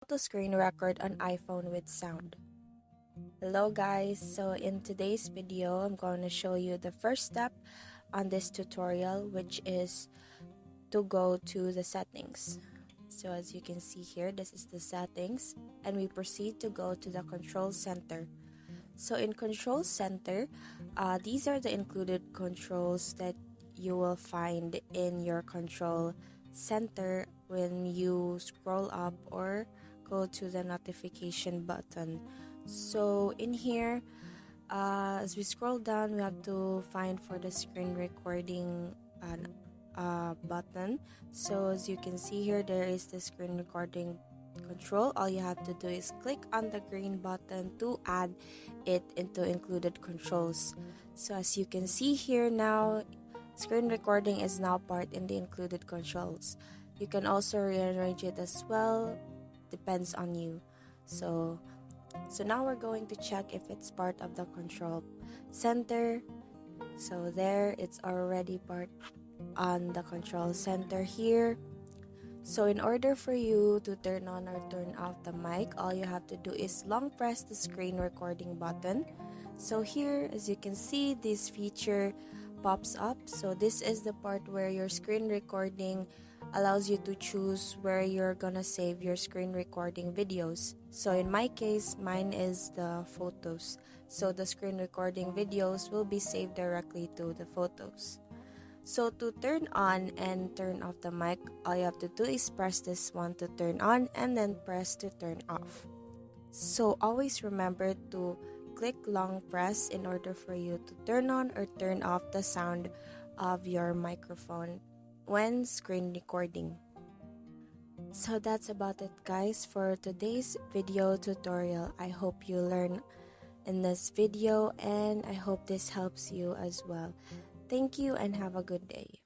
to screen record an iPhone with sound. Hello guys, so in today's video I'm going to show you the first step on this tutorial, which is to go to the settings. So as you can see here, this is the settings, and we proceed to go to the control center. So in control center, these are the included controls that you will find in your control center when you scroll up or go to the notification button. So in here, as we scroll down, we have to find for the screen recording button. So as you can see here, there is the screen recording control. All you have to do is click on the green button to add it into included controls. So as you can see here now, screen recording is now part in the included controls. You can also rearrange it as well, depends on you. So now we're going to check if it's part of the control center. So there, it's already part on the control center here. So in order for you to turn on or turn off the mic, all you have to do is long press the screen recording button. So here, as you can see, this feature pops up. So this is the part where your screen recording allows you to choose where you're gonna save your screen recording videos. So in my case, mine is the photos. So the screen recording videos will be saved directly to the photos. So to turn on and turn off the mic, all you have to do is press this one to turn on and then press to turn off. So always remember to click long press in order for you to turn on or turn off the sound of your microphone when screen recording. So that's about it guys for today's video tutorial. I hope you learn in this video and I hope this helps you as well. Thank you and have a good day.